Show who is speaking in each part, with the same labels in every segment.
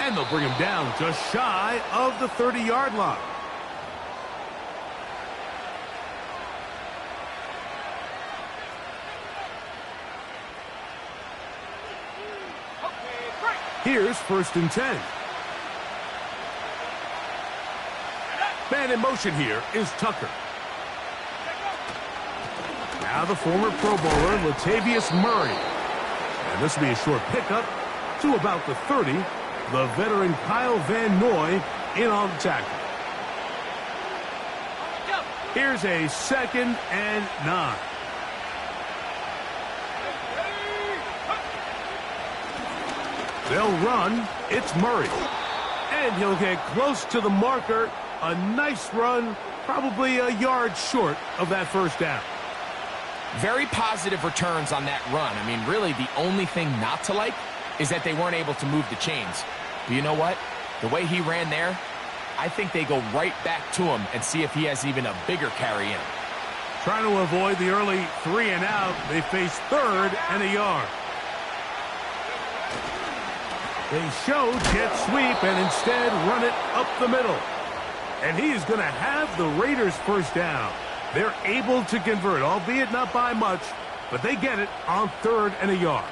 Speaker 1: And they'll bring him down just shy of the 30-yard line. Here's 1st and 10. Man in motion here is Tucker. Now the former Pro Bowler, Latavius Murray. And this will be a short pickup to about the 30. The veteran Kyle Van Noy in on the tackle. Here's a 2nd and 9. They'll run. It's Murray. And he'll get close to the marker. A nice run, probably a yard short of that 1st down.
Speaker 2: Very positive returns on that run. I mean, really, the only thing not to like is that they weren't able to move the chains. But you know what? The way he ran there, I think they go right back to him and see if he has even a bigger carry in him.
Speaker 1: Trying to avoid the early 3 and out, they face 3rd and a yard. They show jet sweep and instead run it up the middle. And he is going to have the Raiders' 1st down. They're able to convert, albeit not by much, but they get it on 3rd and a yard.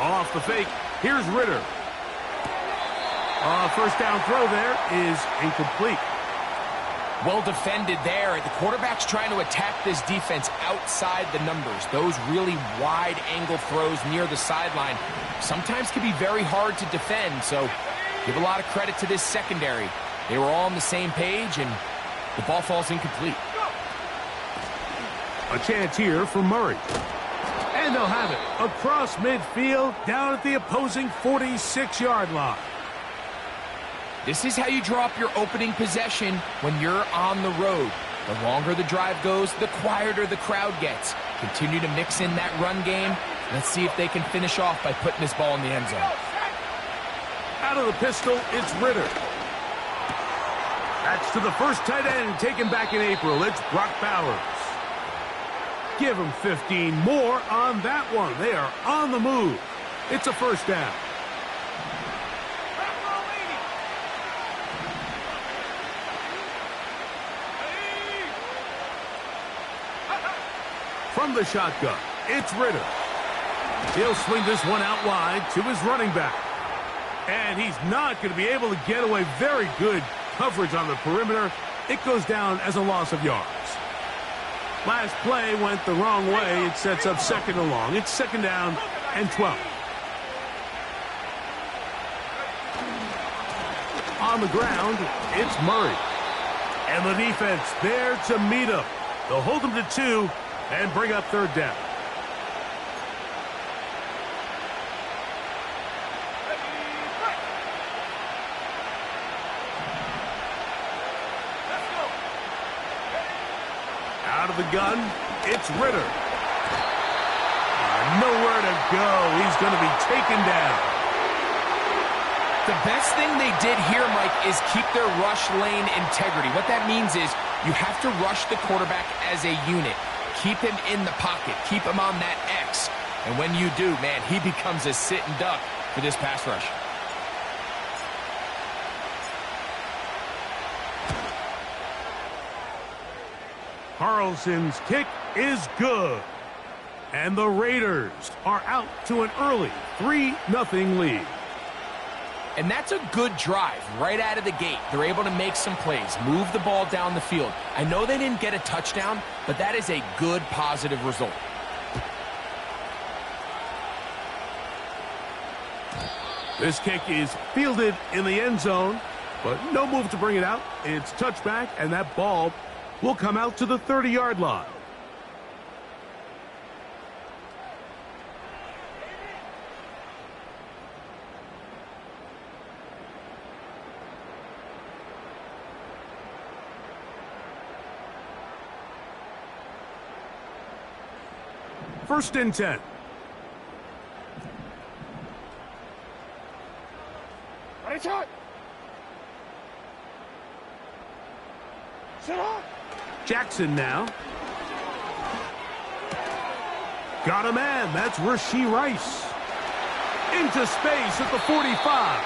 Speaker 1: Off the fake, here's Ritter. 1st down throw there is incomplete.
Speaker 2: Well defended there. The quarterback's trying to attack this defense outside the numbers. Those really wide angle throws near the sideline sometimes can be very hard to defend, so give a lot of credit to this secondary. They were all on the same page, and the ball falls incomplete.
Speaker 1: A chance here for Murray. And they'll have it across midfield down at the opposing 46-yard line.
Speaker 2: This is how you draw up your opening possession when you're on the road. The longer the drive goes, the quieter the crowd gets. Continue to mix in that run game. Let's see if they can finish off by putting this ball in the end zone.
Speaker 1: Out of the pistol, it's Ritter. That's to the 1st tight end taken back in April. It's Brock Bowers. Give him 15 more on that one. They are on the move. It's a 1st down. From the shotgun, it's Ritter. He'll swing this one out wide to his running back. And he's not going to be able to get away. Very good coverage on the perimeter. It goes down as a loss of yards. Last play went the wrong way. It sets up 2nd and long. It's 2nd down and 12. On the ground, it's Murray. And the defense there to meet him. They'll hold him to 2 and bring up 3rd down. Out of the gun, it's Ritter. Nowhere to go. He's going to be taken down.
Speaker 2: The best thing they did here, Mike, is keep their rush lane integrity. What that means is you have to rush the quarterback as a unit. Keep him in the pocket. Keep him on that X. And when you do, man, he becomes a sitting duck for this pass rush.
Speaker 1: Carlson's kick is good. And the Raiders are out to an early 3-0 lead.
Speaker 2: And that's a good drive right out of the gate. They're able to make some plays, move the ball down the field. I know they didn't get a touchdown, but that is a good, positive result.
Speaker 1: This kick is fielded in the end zone, but no move to bring it out. It's touchback, and that ball will come out to the 30-yard line. First and 10.
Speaker 3: Ready, shot.
Speaker 1: Jackson now. Got a man. That's Rashee Rice. Into space at the 45.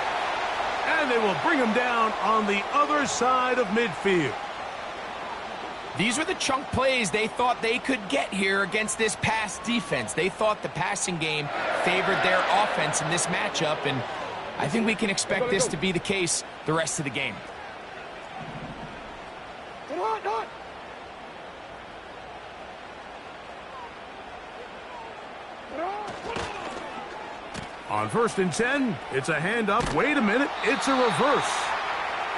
Speaker 1: And they will bring him down on the other side of midfield.
Speaker 2: These were the chunk plays they thought they could get here against this pass defense. They thought the passing game favored their offense in this matchup, and I think we can expect this to be the case the rest of the game.
Speaker 1: On 1st and 10, it's a handoff. Wait a minute, it's a reverse.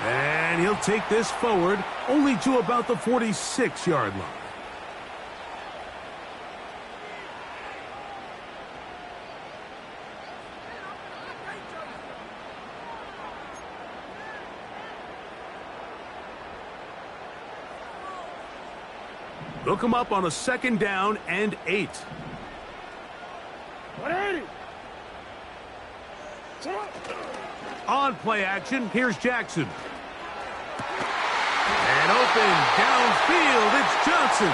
Speaker 1: And he'll take this forward only to about the 46-yard line. They'll come up on a 2nd down and 8. On play action, here's Jackson. And open downfield, it's Johnson.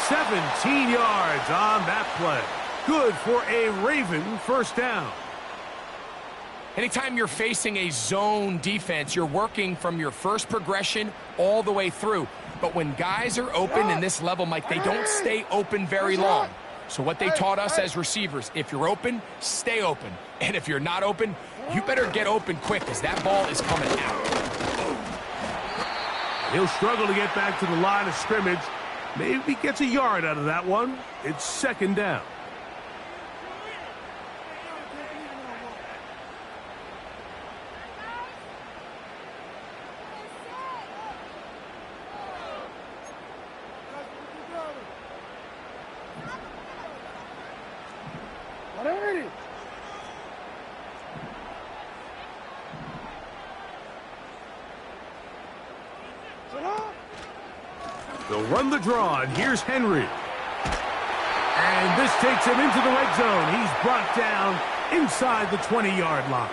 Speaker 1: 17 yards on that play. Good for a Raven 1st down.
Speaker 2: Anytime you're facing a zone defense, you're working from your first progression all the way through. But when guys are open in this level, Mike, they don't stay open very long. So what they taught us as receivers, if you're open, stay open. And if you're not open, you better get open quick because that ball is coming out.
Speaker 1: He'll struggle to get back to the line of scrimmage. Maybe gets a yard out of that one. It's 2nd down. They'll run the draw, and here's Henry. And this takes him into the red zone. He's brought down inside the 20-yard line.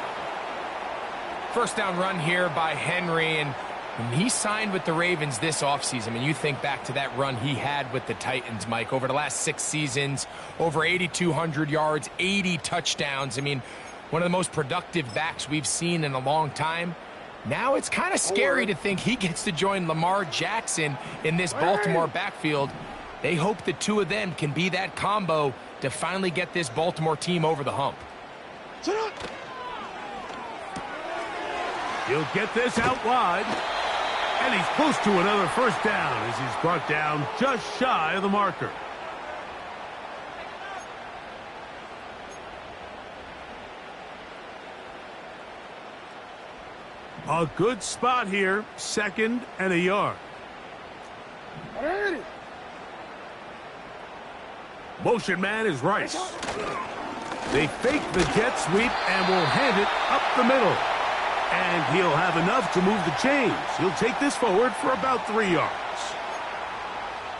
Speaker 2: 1st down run here by Henry, and when he signed with the Ravens this offseason, I mean, you think back to that run he had with the Titans, Mike, over the last 6 seasons, over 8,200 yards, 80 touchdowns. I mean, one of the most productive backs we've seen in a long time. Now it's kind of scary to think he gets to join Lamar Jackson in this Baltimore backfield. They hope the two of them can be that combo to finally get this Baltimore team over the hump.
Speaker 1: He'll get this out wide. And he's close to another 1st down as he's brought down just shy of the marker. A good spot here, 2nd and a yard. Motion man is Rice. They fake the jet sweep and will hand it up the middle. And he'll have enough to move the chains. He'll take this forward for about 3 yards.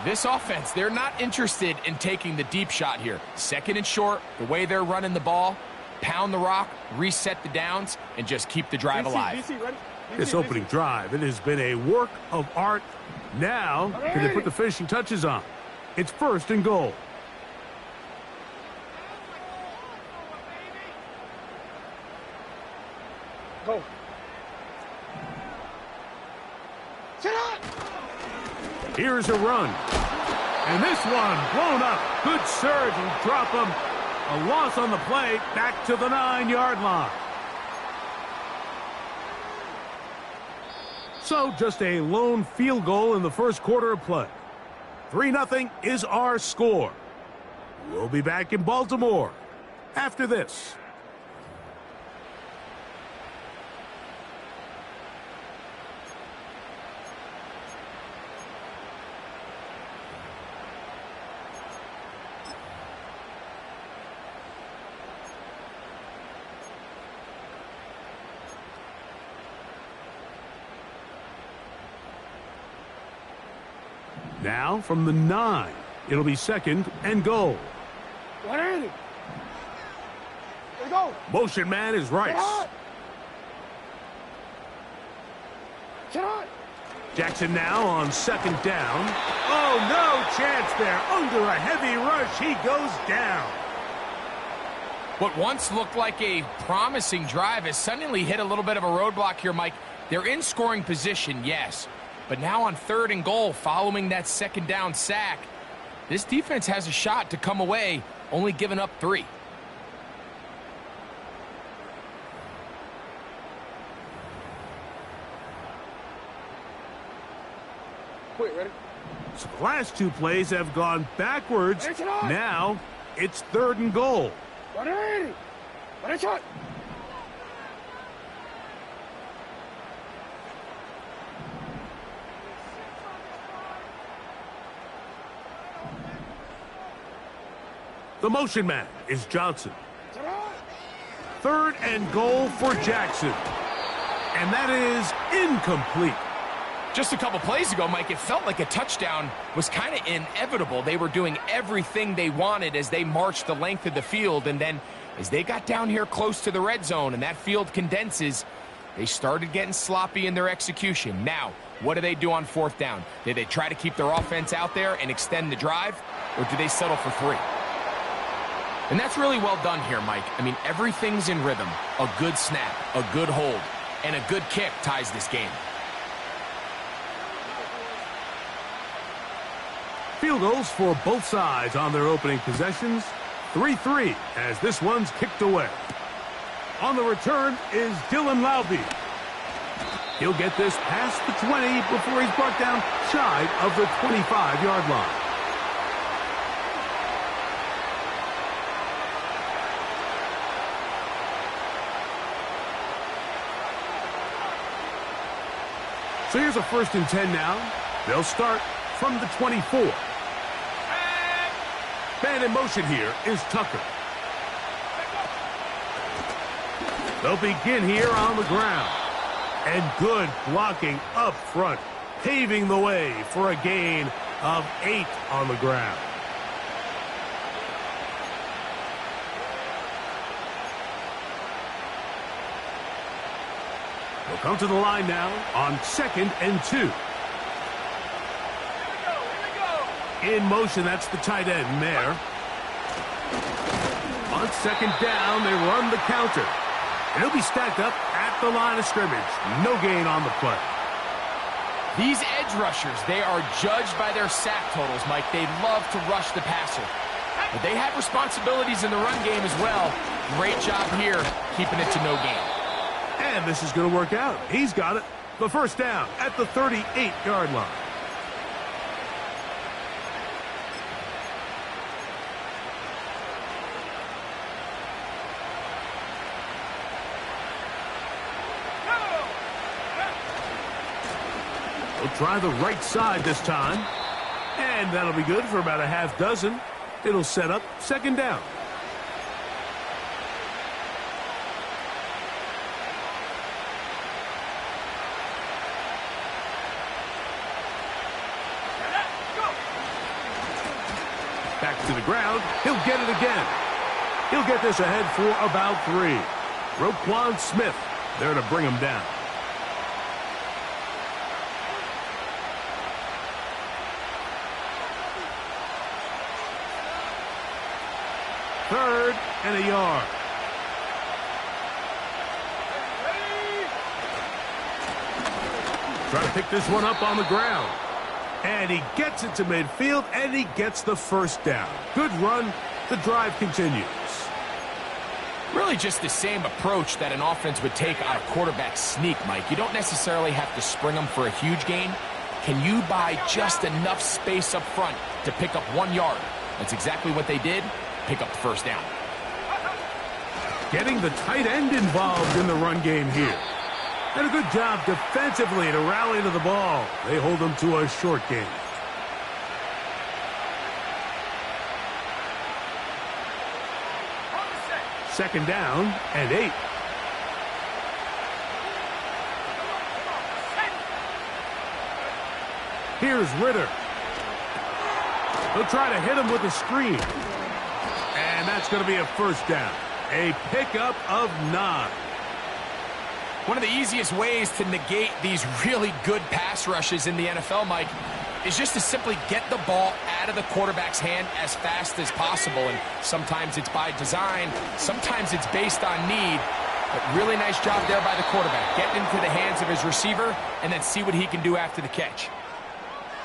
Speaker 2: This offense, they're not interested in taking the deep shot here. 2nd and short, the way they're running the ball, pound the rock, reset the downs, and just keep the drive alive.
Speaker 1: This opening drive, it has been a work of art. Now, can they put the finishing touches on? It's 1st and goal.
Speaker 3: Go.
Speaker 1: Here's a run. And this one blown up. Good surge and drop him. A loss on the play, back to the 9-yard line. So just a lone field goal in the 1st quarter of play. 3-0 is our score. We'll be back in Baltimore after this. Now from the 9, it'll be 2nd and goal.
Speaker 3: 180. Let's go.
Speaker 1: Motion man is Rice.
Speaker 3: Get on.
Speaker 1: Jackson now on second down. Oh, no chance there. Under a heavy rush, he goes down.
Speaker 2: What once looked like a promising drive has suddenly hit a little bit of a roadblock here, Mike. They're in scoring position, yes. But now on 3rd and goal, following that second down sack, this defense has a shot to come away, only giving up 3.
Speaker 3: Wait, ready?
Speaker 1: So the last 2 plays have gone backwards. Now it's 3rd and goal.
Speaker 3: Ready? Ready, shot.
Speaker 1: The motion man is Johnson. 3rd and goal for Jackson. And that is incomplete.
Speaker 2: Just a couple plays ago, Mike, it felt like a touchdown was kind of inevitable. They were doing everything they wanted as they marched the length of the field, and then as they got down here close to the red zone and that field condenses, they started getting sloppy in their execution. Now, what do they do on 4th down? Do they try to keep their offense out there and extend the drive, or do they settle for 3? And that's really well done here, Mike. I mean, everything's in rhythm. A good snap, a good hold, and a good kick ties this game.
Speaker 1: Field goals for both sides on their opening possessions. 3-3 as this one's kicked away. On the return is Dylan Laube. He'll get this past the 20 before he's brought down shy of the 25-yard line. So here's a 1st and 10 now. They'll start from the 24. Man in motion here is Tucker. They'll begin here on the ground. And good blocking up front, paving the way for a gain of 8 on the ground. They'll come to the line now on 2nd and 2. In motion, that's the tight end there. On 2nd down, they run the counter. And he'll be stacked up at the line of scrimmage. No gain on the play.
Speaker 2: These edge rushers, they are judged by their sack totals, Mike. They love to rush the passer. But they have responsibilities in the run game as well. Great job here, keeping it to no gain.
Speaker 1: And this is going to work out. He's got it. The 1st down at the 38-yard line. He'll try the right side this time. And that'll be good for about a half dozen. It'll set up 2nd down. Back to the ground. He'll get it again. He'll get this ahead for about 3. Roquan Smith there to bring him down. Third and a yard. Try to pick this one up on the ground. And he gets it to midfield, and he gets the 1st down. Good run. The drive continues.
Speaker 2: Really just the same approach that an offense would take on a quarterback sneak, Mike. You don't necessarily have to spring them for a huge gain. Can you buy just enough space up front to pick up 1 yard? That's exactly what they did. Pick up the 1st down.
Speaker 1: Getting the tight end involved in the run game here. And a good job defensively to rally to the ball. They hold them to a short gain. Second down and 8. Here's Ritter. They'll try to hit him with a screen. And that's going to be a 1st down. A pickup of 9.
Speaker 2: One of the easiest ways to negate these really good pass rushes in the NFL, Mike, is just to simply get the ball out of the quarterback's hand as fast as possible. And sometimes it's by design, sometimes it's based on need. But really nice job there by the quarterback, getting into the hands of his receiver and then see what he can do after the catch.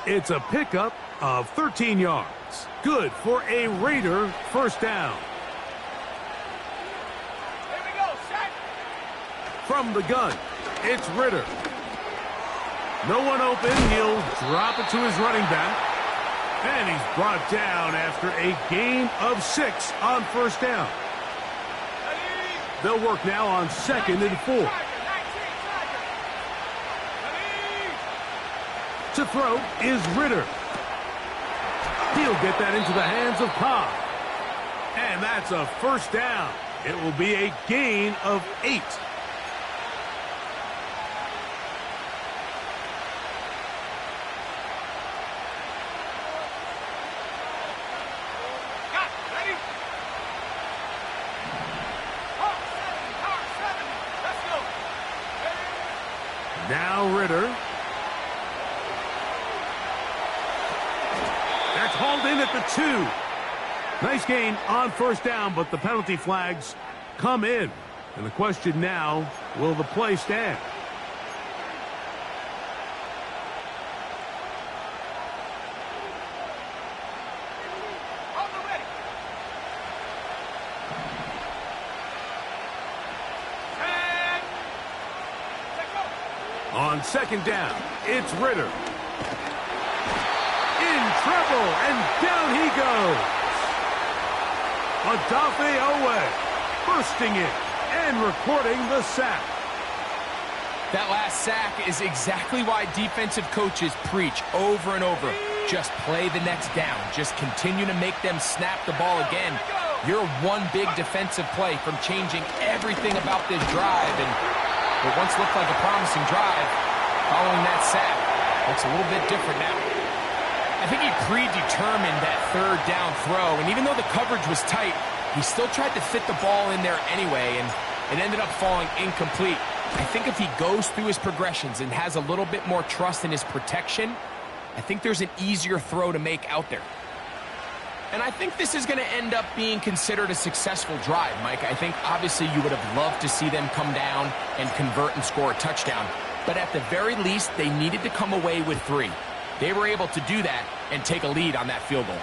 Speaker 1: It's a pickup of 13 yards. Good for a Raider first down.
Speaker 3: Here we go, set.
Speaker 1: From the gun, it's Ritter. No one open. He'll drop it to his running back. And he's brought down after a gain of 6 on first down. They'll work now on 2nd and 4. To throw is Ritter. He'll get that into the hands of Cobb. And that's a first down. It will be a gain of 8. Now Ritter. That's hauled in at the 2. Nice gain on first down, but the penalty flags come in. And the question now, will the play stand? On 2nd down, it's Ritter. In trouble, and down he goes. Odafe Owe bursting it and recording the sack.
Speaker 2: That last sack is exactly why defensive coaches preach over and over. Just play the next down. Just continue to make them snap the ball again. You're one big defensive play from changing everything about this drive. And what once looked like a promising drive, following that sack, looks a little bit different now. I think he predetermined that 3rd down throw, and even though the coverage was tight, he still tried to fit the ball in there anyway, and it ended up falling incomplete. I think if he goes through his progressions and has a little bit more trust in his protection, I think there's an easier throw to make out there. And I think this is going to end up being considered a successful drive, Mike. I think obviously you would have loved to see them come down and convert and score a touchdown. But at the very least, they needed to come away with 3. They were able to do that and take a lead on that field goal.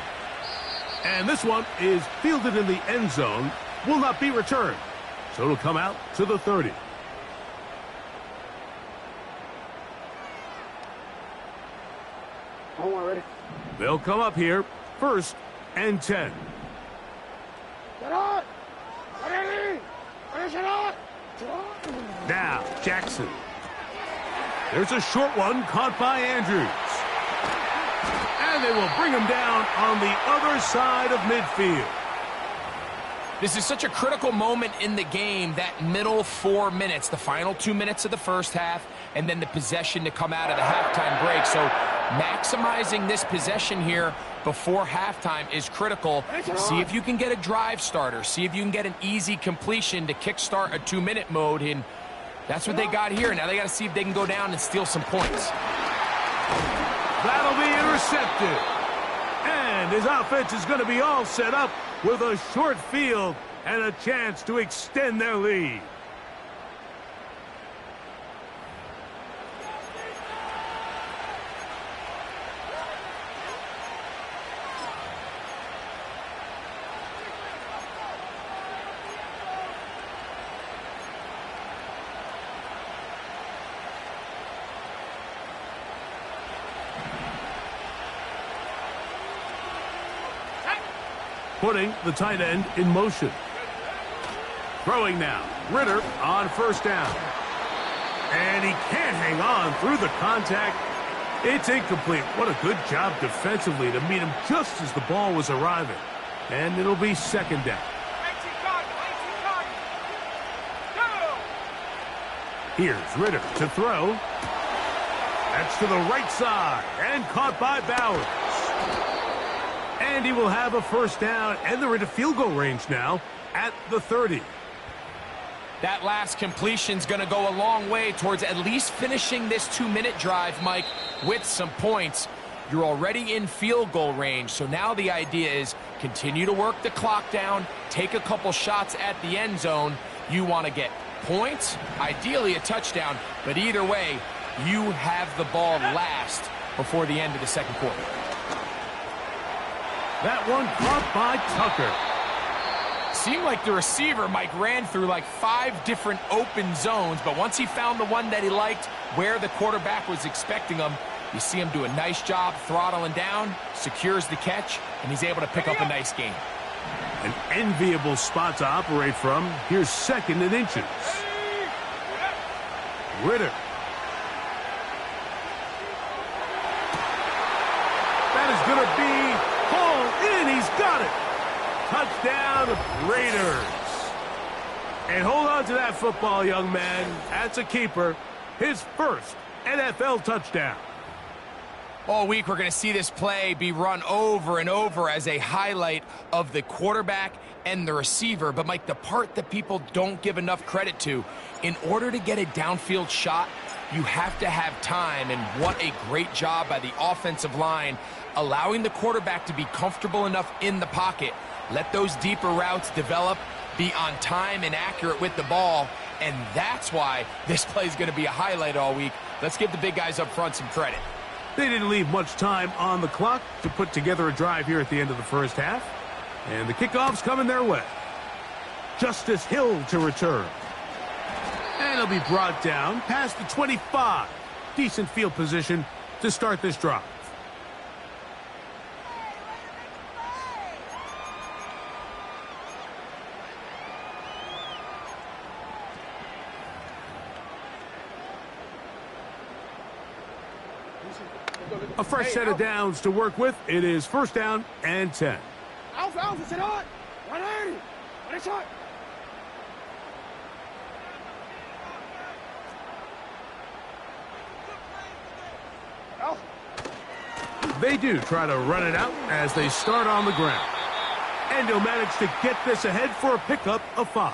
Speaker 1: And this one is fielded in the end zone, will not be returned. So it'll come out to the 30.
Speaker 3: Hold on, ready?
Speaker 1: They'll come up here, 1st and 10. Now, Jackson. There's a short one caught by Andrews. And they will bring him down on the other side of midfield.
Speaker 2: This is such a critical moment in the game, that middle 4 minutes, the final 2 minutes of the first half, and then the possession to come out of the halftime break. So maximizing this possession here before halftime is critical. See if you can get a drive starter. See if you can get an easy completion to kickstart a 2-minute mode. And that's what they got here. Now they got to see if they can go down and steal some points.
Speaker 1: That'll be intercepted. And his offense is going to be all set up with a short field and a chance to extend their lead. Putting the tight end in motion. Throwing now. Ritter on 1st down. And he can't hang on through the contact. It's incomplete. What a good job defensively to meet him just as the ball was arriving. And it'll be 2nd down. Here's Ritter to throw. That's to the right side and caught by Bowers. And he will have a 1st down, and they're into field goal range now at the 30.
Speaker 2: That last completion's going to go a long way towards at least finishing this 2-minute drive, Mike, with some points. You're already in field goal range, so now the idea is continue to work the clock down, take a couple shots at the end zone. You want to get points, ideally a touchdown, but either way, you have the ball last before the end of the second quarter.
Speaker 1: That one caught by Tucker.
Speaker 2: Seemed like the receiver, Mike, ran through like 5 different open zones, but once he found the one that he liked where the quarterback was expecting him, you see him do a nice job throttling down, secures the catch, and he's able to pick up a nice gain.
Speaker 1: An enviable spot to operate from. Here's 2nd and inches. Ritter. That is going to be hauled in. He's got it. Touchdown, Raiders. And hold on to that football, young man. That's a keeper. His first NFL touchdown.
Speaker 2: All week, we're going to see this play be run over and over as a highlight of the quarterback and the receiver. But, Mike, the part that people don't give enough credit to, in order to get a downfield shot, you have to have time. And what a great job by the offensive line, allowing the quarterback to be comfortable enough in the pocket. Let those deeper routes develop, be on time and accurate with the ball. And that's why this play is going to be a highlight all week. Let's give the big guys up front some credit.
Speaker 1: They didn't leave much time on the clock to put together a drive here at the end of the first half. And the kickoff's coming their way. Justice Hill to return. And he'll be brought down past the 25. Decent field position to start this drive. A fresh set of downs to work with. It is 1st down and 10.
Speaker 3: Alpha, sit on. 180. What a shot.
Speaker 1: They do try to run it out as they start on the ground. And he'll manage to get this ahead for a pickup of 5.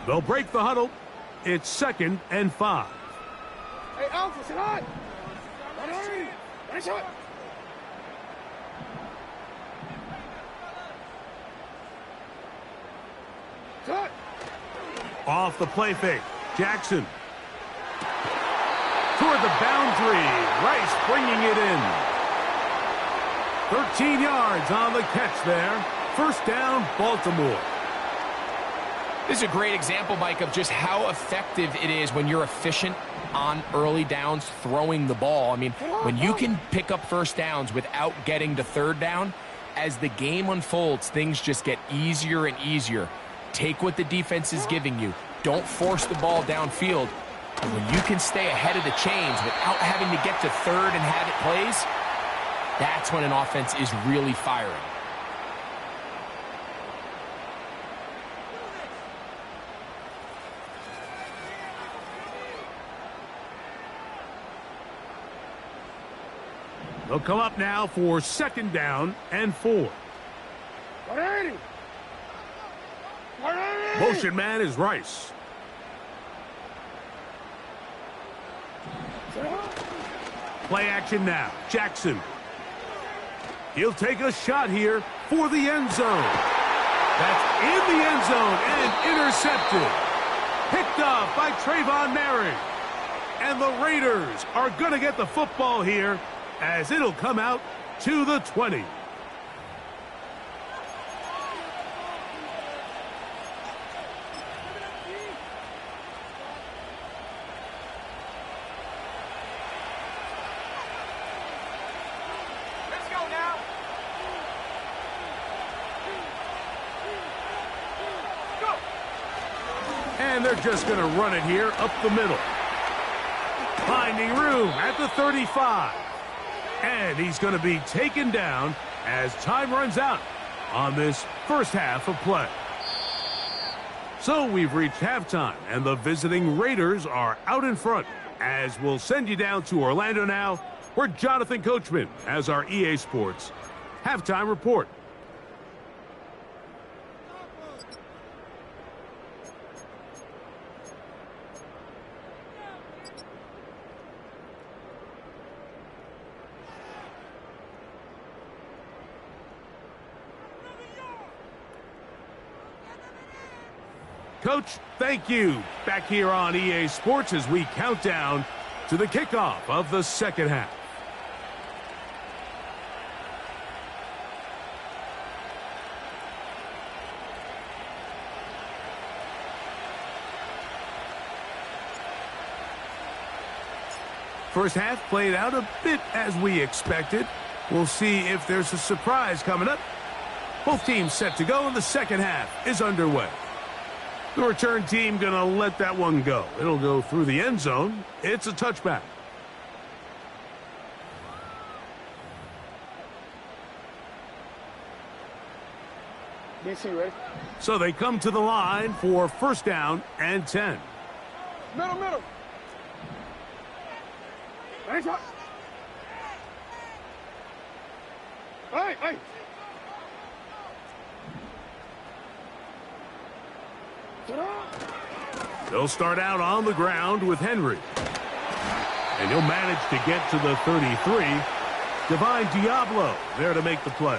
Speaker 1: They'll break the huddle. It's 2nd and 5.
Speaker 3: Hey, Alpha, sit on. 180. What a shot. Cut.
Speaker 1: Off the play fake. Jackson. Toward the boundary. Rice bringing it in. 13 yards on the catch there. 1st down, Baltimore.
Speaker 2: This is a great example, Mike, of just how effective it is when you're efficient on early downs throwing the ball. I mean, when you can pick up 1st downs without getting to 3rd down, as the game unfolds, things just get easier and easier. Take what the defense is giving you. Don't force the ball downfield. And when you can stay ahead of the chains without having to get to 3rd and have it plays, that's when an offense is really firing.
Speaker 1: They'll come up now for 2nd down and 4.
Speaker 3: 180. 180.
Speaker 1: Motion man is Rice. Play action now. Jackson. He'll take a shot here for the end zone. That's in the end zone and intercepted. Picked off by Trayvon Merrick. And the Raiders are going to get the football here as it'll come out to the 20.
Speaker 3: Let's go now. Go.
Speaker 1: And they're just going to run it here up the middle. Finding room at the 35. And he's going to be taken down as time runs out on this 1st half of play. So we've reached halftime, and the visiting Raiders are out in front. As we'll send you down to Orlando now, where Jonathan Coachman has our EA Sports halftime report. Coach, thank you. Back here on EA Sports as we count down to the kickoff of the second half. First half played out a bit as we expected. We'll see if there's a surprise coming up. Both teams set to go, and the second half is underway. The return team going to let that one go. It'll go through the end zone. It's a touchback.
Speaker 3: DC, ready?
Speaker 1: So they come to the line for first down and 10.
Speaker 3: Middle, middle. Hey, hey, hey.
Speaker 1: They'll start out on the ground with Henry. And he'll manage to get to the 33. Divine Diablo there to make the play.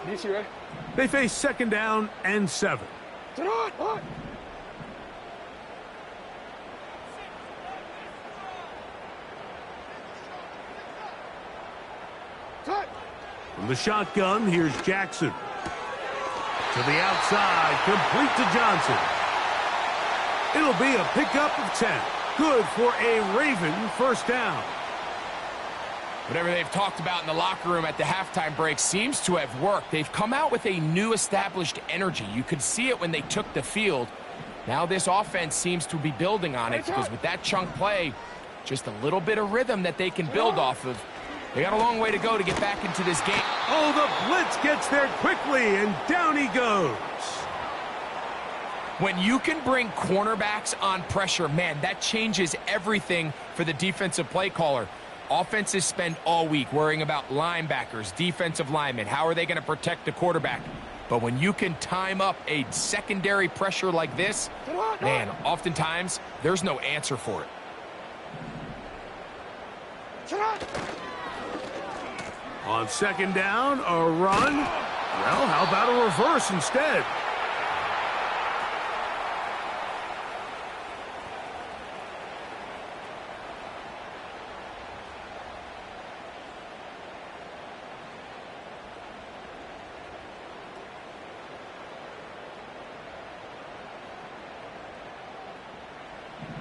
Speaker 3: DC, ready?
Speaker 1: They face second down and 7.
Speaker 3: Hot.
Speaker 1: From the shotgun, here's Jackson. To the outside, complete to Johnson. It'll be a pickup of 10. Good for a Raven first down.
Speaker 2: Whatever they've talked about in the locker room at the halftime break seems to have worked. They've come out with a new established energy. You could see it when they took the field. Now this offense seems to be building on it because with that chunk play, just a little bit of rhythm that they can build off of. They got a long way to go to get back into this game.
Speaker 1: Oh, the blitz gets there quickly, and down he goes.
Speaker 2: When you can bring cornerbacks on pressure, man, that changes everything for the defensive play caller. Offenses spend all week worrying about linebackers, defensive linemen. How are they going to protect the quarterback? But when you can time up a secondary pressure like this, man, oftentimes there's no answer for it.
Speaker 1: On second down, a run. Well, how about a reverse instead?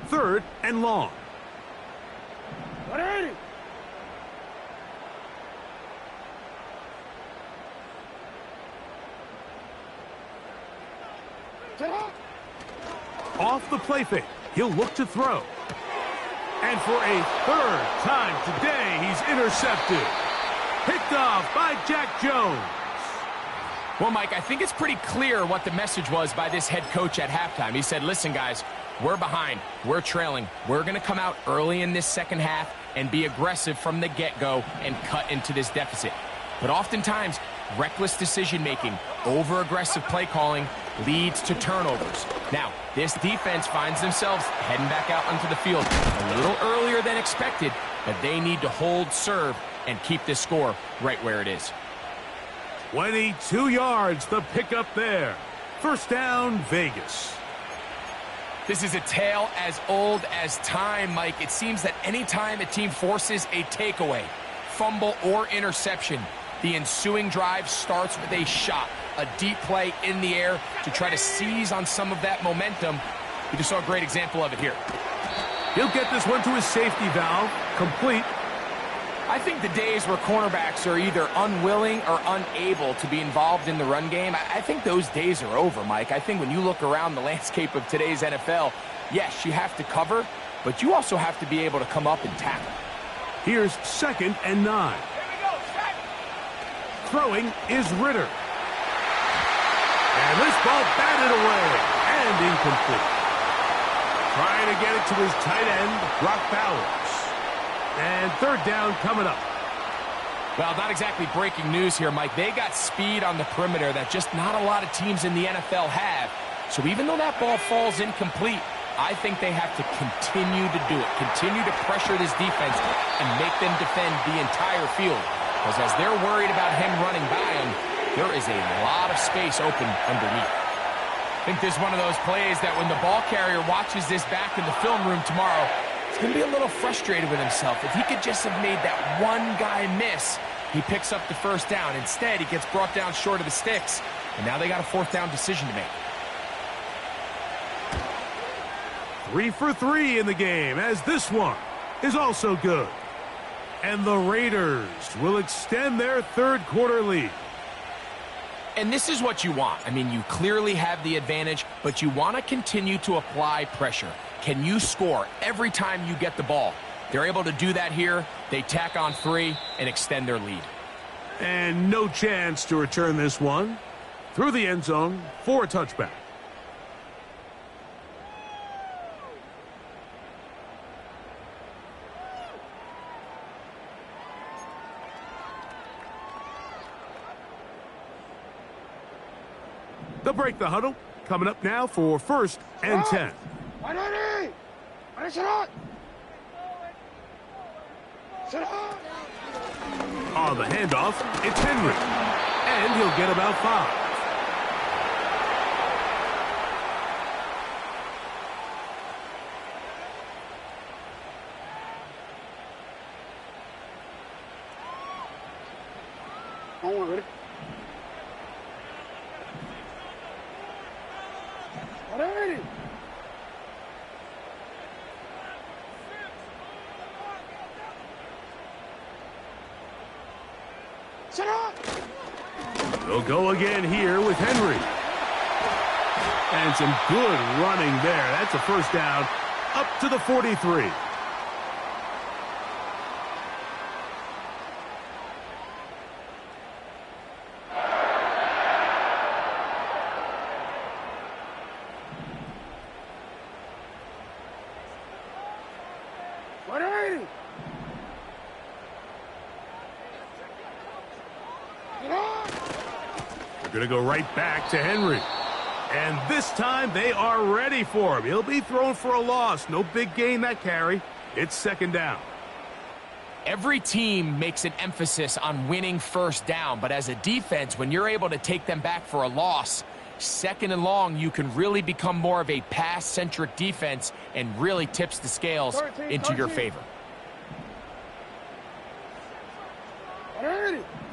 Speaker 1: Third and long.
Speaker 3: 180.
Speaker 1: Off the play fake, he'll look to throw. And for a third time today, he's intercepted. Picked off by Jack Jones.
Speaker 2: Well, Mike, I think it's pretty clear what the message was by this head coach at halftime. He said, listen, guys, we're behind. We're trailing. We're going to come out early in this second half and be aggressive from the get-go and cut into this deficit. But oftentimes, reckless decision-making, over-aggressive play calling leads to turnovers. Now, this defense finds themselves heading back out onto the field a little earlier than expected, but they need to hold serve and keep this score right where it is.
Speaker 1: 22 yards, the pickup there. First down, Vegas.
Speaker 2: This is a tale as old as time, Mike. It seems that anytime a team forces a takeaway, fumble, or interception, the ensuing drive starts with a shot, a deep play in the air to try to seize on some of that momentum. We just saw a great example of it here.
Speaker 1: He'll get this one to his safety valve, complete.
Speaker 2: I think the days where cornerbacks are either unwilling or unable to be involved in the run game, I think those days are over, Mike. I think when you look around the landscape of today's NFL, yes, you have to cover, but you also have to be able to come up and tackle.
Speaker 1: Here's 2nd and 9. Throwing is Ritter. And this ball batted away and incomplete. Trying to get it to his tight end, Brock Bowers. And 3rd down coming up.
Speaker 2: Well, not exactly breaking news here, Mike. They got speed on the perimeter that just not a lot of teams in the NFL have. So even though that ball falls incomplete, I think they have to continue to do it. Continue to pressure this defense and make them defend the entire field. Because as they're worried about him running by them, there is a lot of space open underneath. I think this is one of those plays that when the ball carrier watches this back in the film room tomorrow, he's going to be a little frustrated with himself. If he could just have made that one guy miss, he picks up the 1st down. Instead, he gets brought down short of the sticks, and now they got a 4th down decision to make.
Speaker 1: 3 for 3 in the game, as this one is also good. And the Raiders will extend their 3rd quarter lead.
Speaker 2: And this is what you want. I mean, you clearly have the advantage, but you want to continue to apply pressure. Can you score every time you get the ball? They're able to do that here. They tack on 3 and extend their lead.
Speaker 1: And no chance to return this one. Through the end zone for a touchback. They'll break the huddle. Coming up now for 1st and 10. On the handoff, it's Henry. And he'll get about 5. They'll go again here with Henry. And some good running there. That's a 1st down up to the 43. Going to go right back to Henry. And this time they are ready for him. He'll be thrown for a loss. No big gain that carry. It's 2nd down.
Speaker 2: Every team makes an emphasis on winning 1st down, but as a defense, when you're able to take them back for a loss, 2nd and long, you can really become more of a pass-centric defense and really tips the scales into your favor.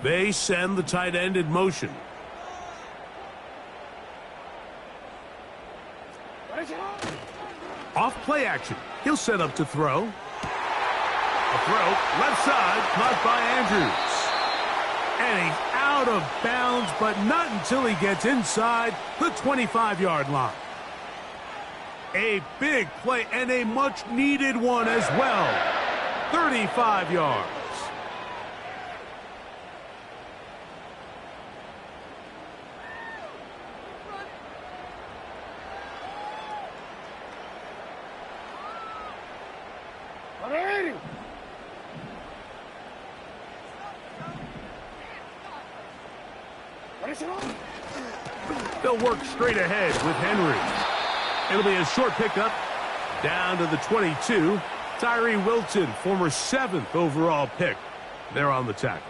Speaker 1: They send the tight end in motion. Off play action. He'll set up to throw. A throw, left side, caught by Andrews. And he's out of bounds, but not until he gets inside the 25-yard line. A big play and a much-needed one as well. 35 yards. They'll work straight ahead with Henry. It'll be a short pickup down to the 22. Tyree Wilton, former 7th overall pick. They're on the tackle.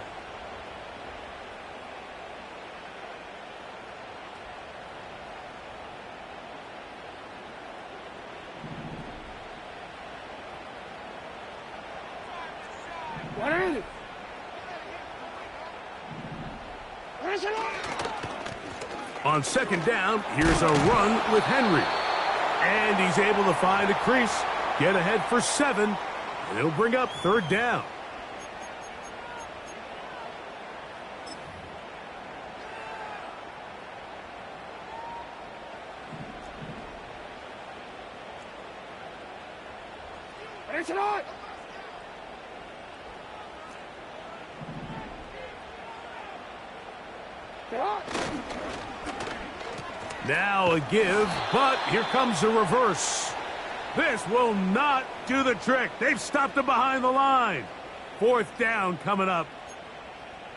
Speaker 1: On 2nd down, here's a run with Henry. And he's able to find a crease, get ahead for 7, and it'll bring up 3rd down.
Speaker 3: it hot! Stay hot!
Speaker 1: Now a give, but here comes a reverse. This will not do the trick. They've stopped him behind the line. 4th down coming up.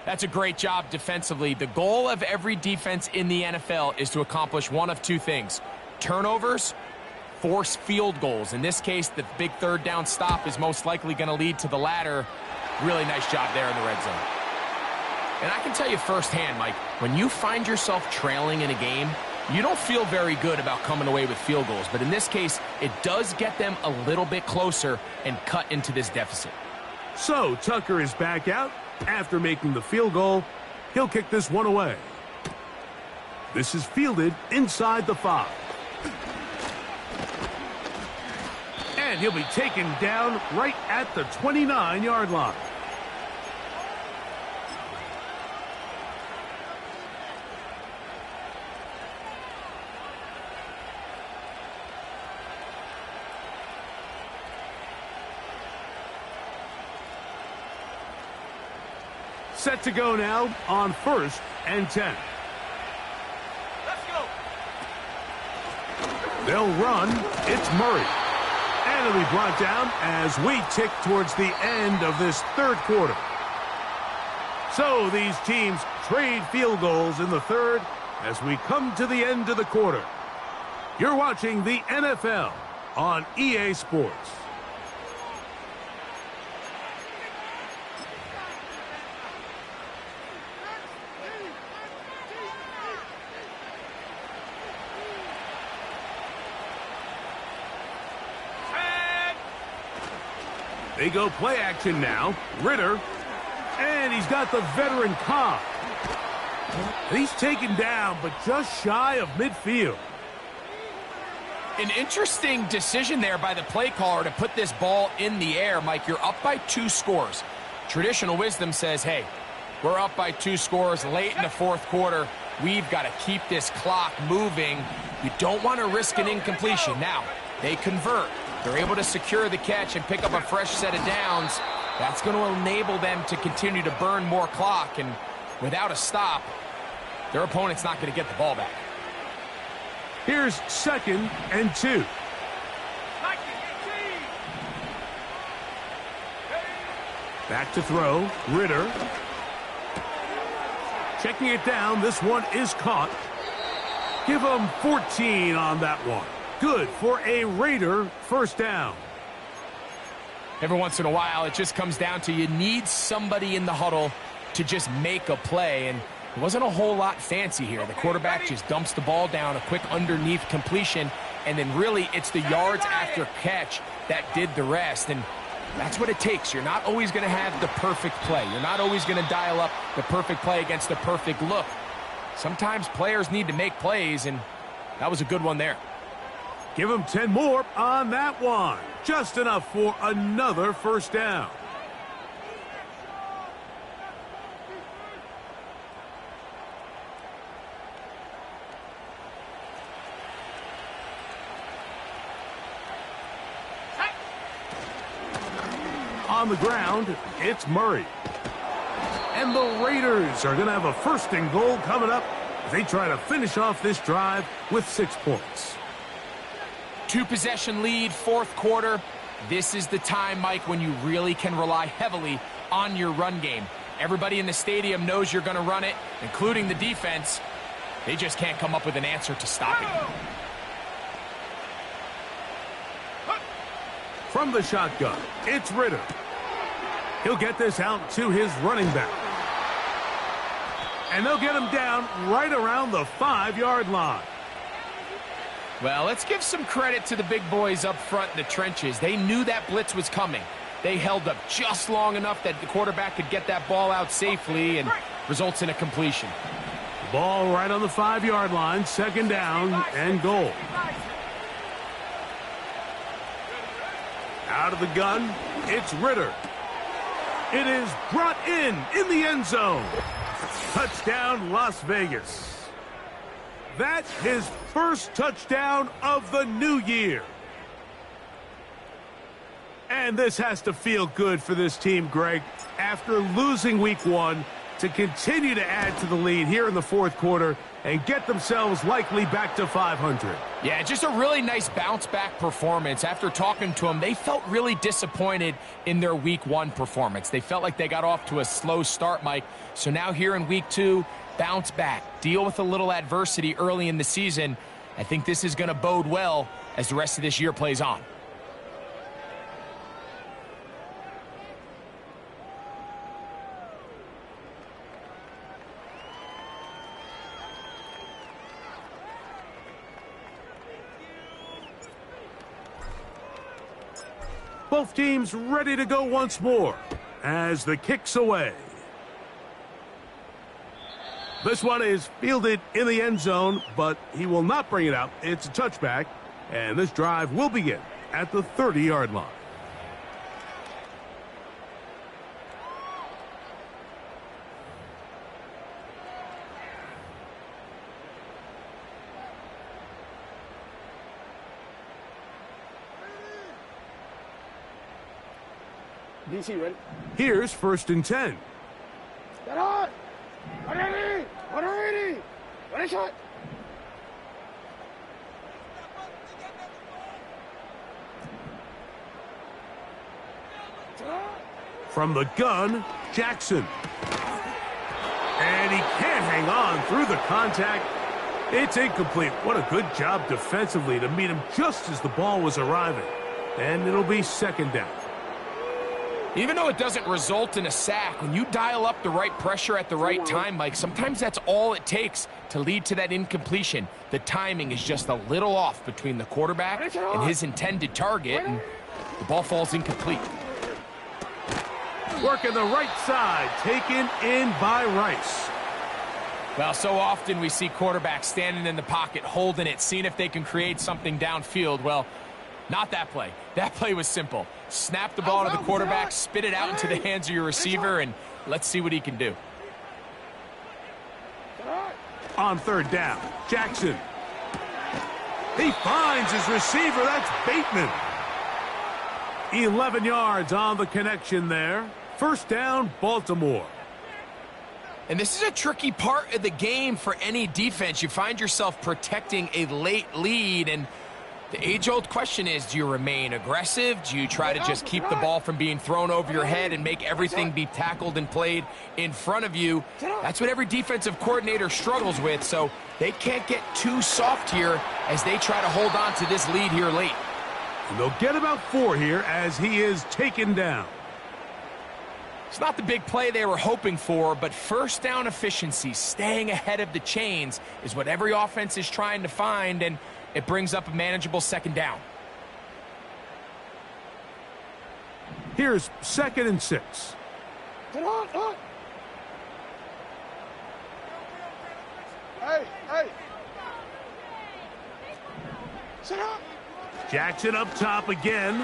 Speaker 2: That's a great job defensively. The goal of every defense in the NFL is to accomplish one of two things: turnovers, force field goals. In this case, the big 3rd down stop is most likely going to lead to the latter. Really nice job there in the red zone. And I can tell you firsthand, Mike, when you find yourself trailing in a game, you don't feel very good about coming away with field goals. But in this case, it does get them a little bit closer and cut into this deficit.
Speaker 1: So Tucker is back out after making the field goal. He'll kick this one away. This is fielded inside the 5. And he'll be taken down right at the 29-yard line. Set to go now on 1st and 10.
Speaker 3: Let's go!
Speaker 1: They'll run. It's Murray. And it'll be brought down as we tick towards the end of this 3rd quarter. So these teams trade field goals in the 3rd as we come to the end of the quarter. You're watching the NFL on EA Sports. They go play action now. Ritter. And he's got the veteran Cobb. And he's taken down, but just shy of midfield.
Speaker 2: An interesting decision there by the play caller to put this ball in the air. Mike, you're up by 2 scores. Traditional wisdom says, hey, we're up by 2 scores late in the 4th quarter. We've got to keep this clock moving. You don't want to risk an incompletion. Now, they convert. They're able to secure the catch and pick up a fresh set of downs. That's going to enable them to continue to burn more clock. And without a stop, their opponent's not going to get the ball back.
Speaker 1: Here's 2nd and 2. Back to throw. Ritter. Checking it down. This one is caught. Give them 14 on that one. Good for a Raider 1st down.
Speaker 2: Every once in a while, it just comes down to you need somebody in the huddle to just make a play. And it wasn't a whole lot fancy here. The quarterback just dumps the ball down, a quick underneath completion, and then really it's the yards after catch that did the rest. And that's what it takes. You're not always going to have the perfect play. You're not always going to dial up the perfect play against the perfect look. Sometimes players need to make plays, and that was a good one there.
Speaker 1: Give him 10 more on that one. Just enough for another 1st down. On the ground, it's Murray. And the Raiders are going to have a 1st and goal coming up as they try to finish off this drive with 6 points.
Speaker 2: 2-possession lead, 4th quarter. This is the time, Mike, when you really can rely heavily on your run game. Everybody in the stadium knows you're going to run it, including the defense. They just can't come up with an answer to stopping it.
Speaker 1: From the shotgun, it's Ritter. He'll get this out to his running back. And they'll get him down right around the 5-yard line.
Speaker 2: Well, let's give some credit to the big boys up front in the trenches. They knew that blitz was coming. They held up just long enough that the quarterback could get that ball out safely and results in a completion.
Speaker 1: Ball right on the 5-yard line, 2nd down and goal. Out of the gun, it's Ritter. It is brought in the end zone. Touchdown, Las Vegas. That's his 1st touchdown of the new year. And this has to feel good for this team, Greg. After losing week 1, to continue to add to the lead here in the fourth quarter and get themselves likely back to 500.
Speaker 2: Yeah, just a really nice bounce-back performance. After talking to them, they felt really disappointed in their week 1 performance. They felt like they got off to a slow start, Mike. So now here in week 2, bounce back, deal with a little adversity early in the season. I think this is going to bode well as the rest of this year plays on.
Speaker 1: Both teams ready to go once more as the kick's away. This one is fielded in the end zone, but he will not bring it out. It's a touchback, and this drive will begin at the 30-yard line.
Speaker 3: DC, ready?
Speaker 1: Here's 1st and 10.
Speaker 3: Get on! 180! 180! Ready, shot!
Speaker 1: From the gun, Jackson. And he can't hang on through the contact. It's incomplete. What a good job defensively to meet him just as the ball was arriving. And it'll be 2nd down.
Speaker 2: Even though it doesn't result in a sack, when you dial up the right pressure at the right time, Mike, sometimes that's all it takes to lead to that incompletion. The timing is just a little off between the quarterback and his intended target, and the ball falls incomplete.
Speaker 1: Working the right side, taken in by Rice.
Speaker 2: Well, so often we see quarterbacks standing in the pocket, holding it, seeing if they can create something downfield. Well, not that play. That play was simple. Snap the ball to the quarterback, spit it out into the hands of your receiver, and let's see what he can do.
Speaker 1: On 3rd down, Jackson. He finds his receiver. That's Bateman. 11 yards on the connection there. 1st down, Baltimore.
Speaker 2: And this is a tricky part of the game for any defense. You find yourself protecting a late lead, and the age-old question is, do you remain aggressive? Do you try to just keep the ball from being thrown over your head and make everything be tackled and played in front of you? That's what every defensive coordinator struggles with, so they can't get too soft here as they try to hold on to this lead here late.
Speaker 1: And they'll get about 4 here as he is taken down.
Speaker 2: It's not the big play they were hoping for, but 1st down efficiency, staying ahead of the chains, is what every offense is trying to find, and it brings up a manageable 2nd down.
Speaker 1: Here's 2nd and 6.
Speaker 3: Get on! Hey! Sit up!
Speaker 1: Jackson up top again.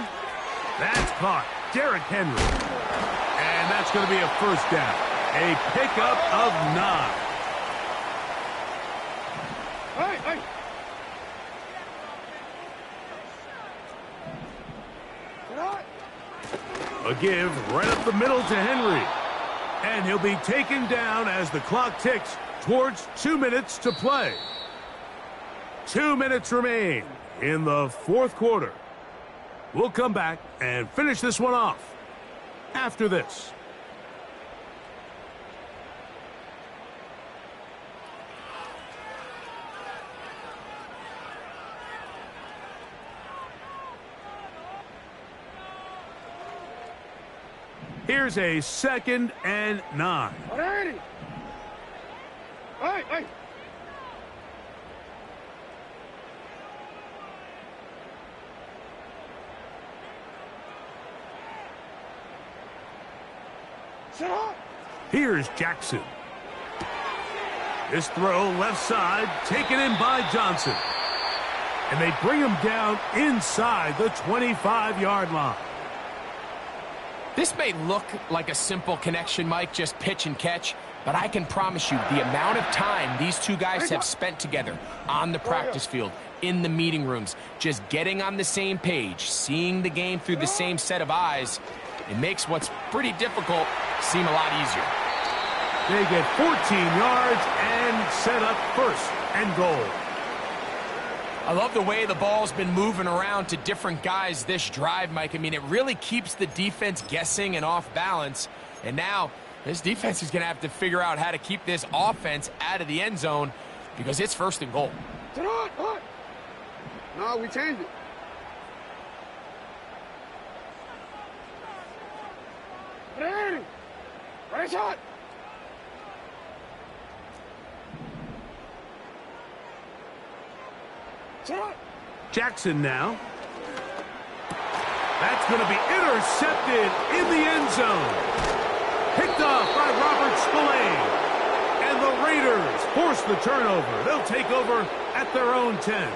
Speaker 1: That's caught. Derrick Henry. And that's going to be a 1st down. A pickup of 9.
Speaker 3: Hey!
Speaker 1: A give right up the middle to Henry. And he'll be taken down as the clock ticks towards 2 minutes to play. 2 minutes remain in the 4th quarter. We'll come back and finish this one off after this. Here's a 2nd and 9.
Speaker 3: 180! Hey! Sit up!
Speaker 1: Here's Jackson. This throw left side, taken in by Johnson. And they bring him down inside the 25-yard line.
Speaker 2: This may look like a simple connection, Mike, just pitch and catch, but I can promise you the amount of time these two guys have spent together on the practice field, in the meeting rooms. Just getting on the same page, seeing the game through the same set of eyes, it makes what's pretty difficult seem a lot easier.
Speaker 1: They get 14 yards and set up first and goal.
Speaker 2: I love the way the ball's been moving around to different guys this drive, Mike. I mean, it really keeps the defense guessing and off balance. And now this defense is going to have to figure out how to keep this offense out of the end zone because it's first and goal.
Speaker 3: No, we changed it. Ready, shot.
Speaker 1: Jackson now. That's going to be intercepted in the end zone. Picked off by Robert Spillane. And the Raiders force the turnover. They'll take over at their own 10.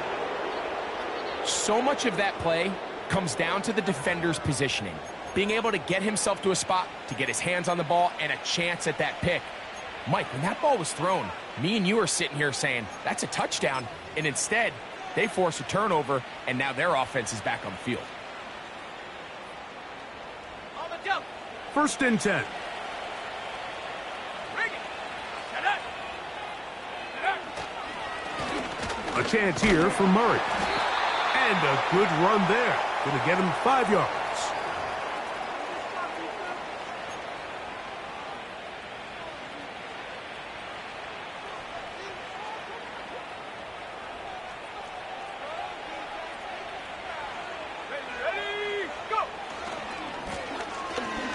Speaker 2: So much of that play comes down to the defender's positioning. Being able to get himself to a spot, to get his hands on the ball, and a chance at that pick. Mike, when that ball was thrown, me and you are sitting here saying, that's a touchdown. And instead, they force a turnover, and now their offense is back on the field.
Speaker 1: First and 10. A chance here for Murray. And a good run there. Going to get him 5 yards.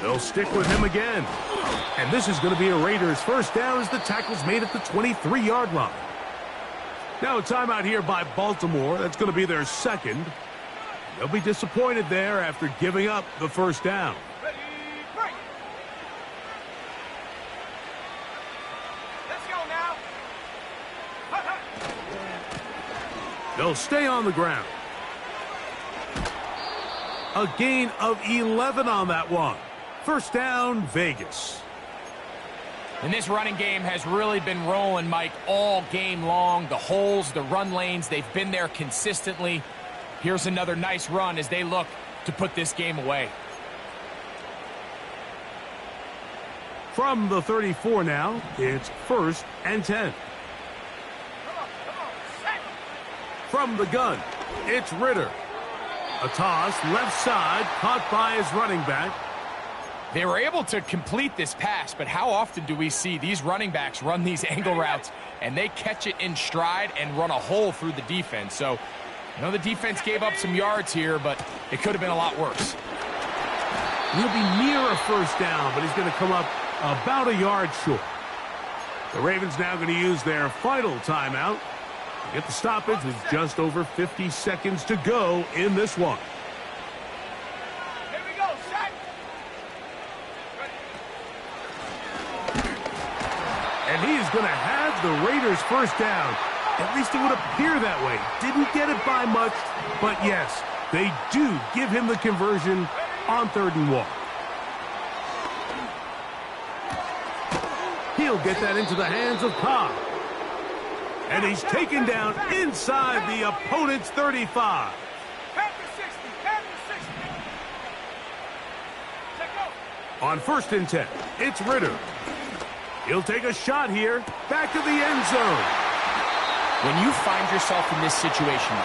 Speaker 1: They'll stick with him again. And this is going to be a Raiders first down as the tackle's made at the 23-yard line. Now a timeout here by Baltimore. That's going to be their second. They'll be disappointed there after giving up the first down.
Speaker 3: Ready, break. Let's go now.
Speaker 1: They'll stay on the ground. A gain of 11 on that one. First down, Vegas.
Speaker 2: And this running game has really been rolling, Mike, all game long. The holes, the run lanes, they've been there consistently. Here's another nice run as they look to put this game away.
Speaker 1: From the 34 now, it's first and 10. From the gun, it's Ritter. A toss left side, caught by his running back.
Speaker 2: They were able to complete this pass, but how often do we see these running backs run these angle routes and they catch it in stride and run a hole through the defense? So, I know the defense gave up some yards here, but it could have been a lot worse.
Speaker 1: He'll be near a first down, but he's going to come up about a yard short. The Ravens now going to use their final timeout to get the stoppage with just over 50 seconds to go in this one.
Speaker 3: Here we go, set.
Speaker 1: And he is going to have the Raiders first down. At least it would appear that way. Didn't get it by much, but yes, they do give him the conversion on 3rd and 1. He'll get that into the hands of Cobb. And he's taken down inside the opponent's 35. On 1st and 10, it's Ritter. He'll take a shot here, back to the end zone.
Speaker 2: When you find yourself in this situation,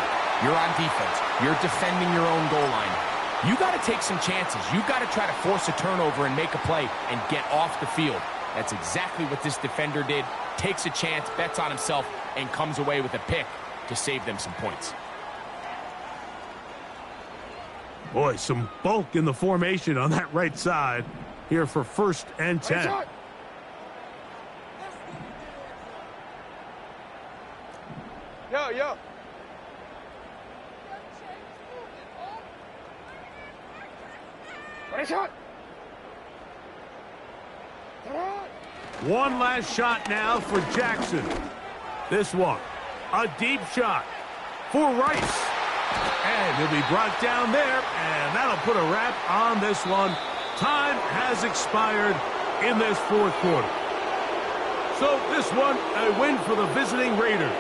Speaker 2: you're on defense, you're defending your own goal line, you got to take some chances. You got to try to force a turnover and make a play and get off the field. That's exactly what this defender did. Takes a chance, bets on himself, and comes away with a pick to save them some points.
Speaker 1: Boy, some bulk in the formation on that right side here for 1st and 10.
Speaker 3: Yo. Ready, shot.
Speaker 1: One last shot now for Jackson. This one, a deep shot for Rice. And he'll be brought down there, and that'll put a wrap on this one. Time has expired in this 4th quarter. So this one, a win for the visiting Raiders.